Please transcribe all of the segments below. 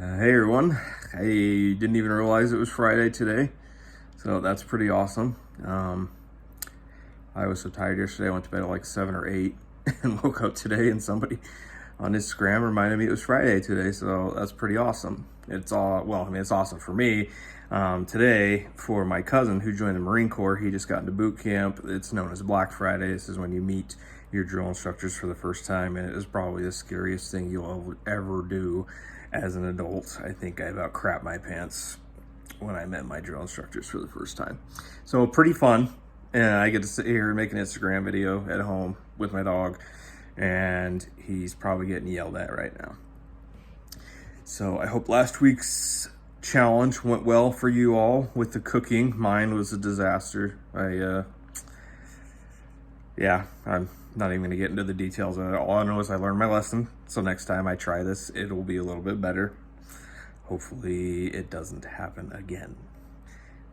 Hey everyone, I didn't even realize it was Friday today, so that's pretty awesome. I was so tired yesterday, I went to bed at like 7 or 8 and woke up today and somebody on Instagram reminded me it was Friday today, so that's pretty awesome. It's awesome for me. Today, for my cousin who joined the Marine Corps, he just got into boot camp. It's known as Black Friday. This is when you meet your drill instructors for the first time, and it is probably the scariest thing you'll ever do as an adult. I think I about crapped my pants when I met my drill instructors for the first time. So pretty fun. And I get to sit here and make an Instagram video at home with my dog, and he's probably getting yelled at right now. So I hope last week's challenge went well for you all with the cooking. Mine was a disaster. I'm not even gonna get into the details of it. All I know is I learned my lesson. So next time I try this, it'll be a little bit better. Hopefully it doesn't happen again.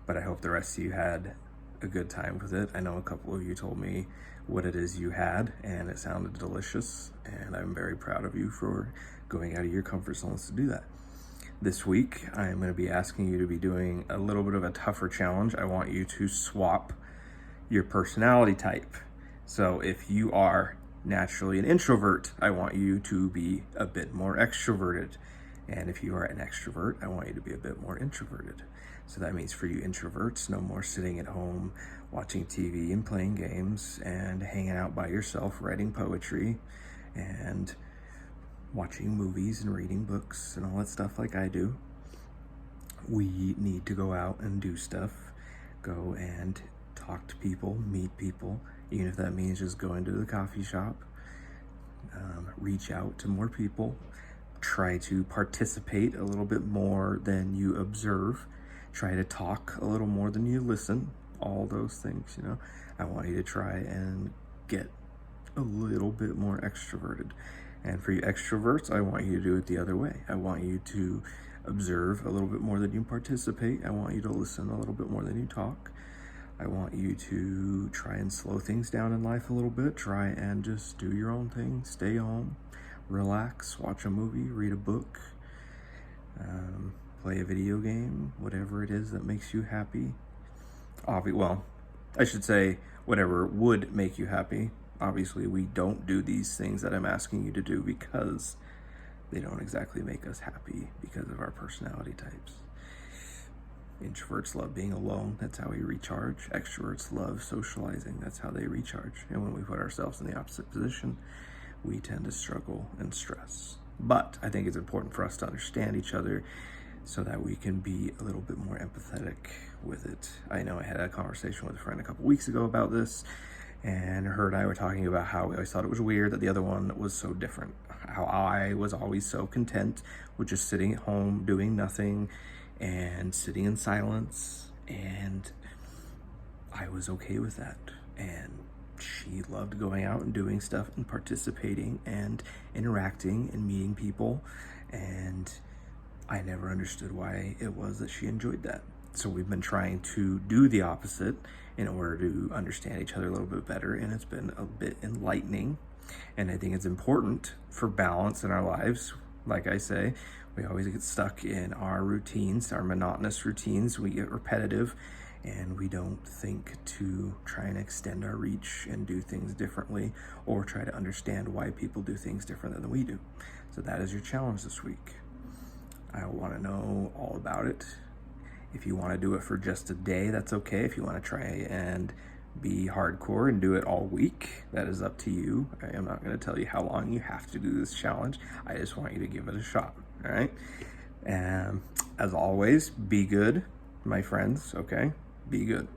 But I hope the rest of you had a good time with it. I know a couple of you told me what it is you had, and it sounded delicious, and I'm very proud of you for going out of your comfort zones to do that. This week, I'm going to be asking you to be doing a little bit of a tougher challenge. I want you to swap your personality type. So if you are naturally an introvert, I want you to be a bit more extroverted. And if you are an extrovert, I want you to be a bit more introverted. So that means for you introverts, no more sitting at home watching TV and playing games and hanging out by yourself, writing poetry and watching movies and reading books and all that stuff like I do. We need to go out and do stuff, go and talk to people, meet people, even if that means just going to the coffee shop, reach out to more people, try to participate a little bit more than you observe, try to talk a little more than you listen, all those things, I want you to try and get a little bit more extroverted. And for you extroverts, I want you to do it the other way. I want you to observe a little bit more than you participate. I want you to listen a little bit more than you talk. I want you to try and slow things down in life a little bit. Try and just do your own thing. Stay home, relax, watch a movie, read a book, play a video game, whatever it is that makes you happy. I should say whatever would make you happy. Obviously, we don't do these things that I'm asking you to do because they don't exactly make us happy because of our personality types. Introverts love being alone. That's how we recharge. Extroverts love socializing. That's how they recharge. And when we put ourselves in the opposite position, we tend to struggle and stress. But I think it's important for us to understand each other so that we can be a little bit more empathetic with it. I know I had a conversation with a friend a couple weeks ago about this, and her and I were talking about how we always thought it was weird that the other one was so different. How I was always so content with just sitting at home, doing nothing, and sitting in silence, and I was okay with that. And she loved going out and doing stuff and participating and interacting and meeting people, and I never understood why it was that she enjoyed that. So we've been trying to do the opposite in order to understand each other a little bit better, and it's been a bit enlightening. And I think it's important for balance in our lives. Like I say, we always get stuck in our routines, our monotonous routines. We get repetitive, and we don't think to try and extend our reach and do things differently, or try to understand why people do things different than we do. So that is your challenge this week. I want to know all about it. If you want to do it for just a day, that's okay. If you want to try and be hardcore and do it all week, that is up to you. I am not going to tell you how long you have to do this challenge. I just want you to give it a shot, all right? And as always, be good, my friends, okay? Be good.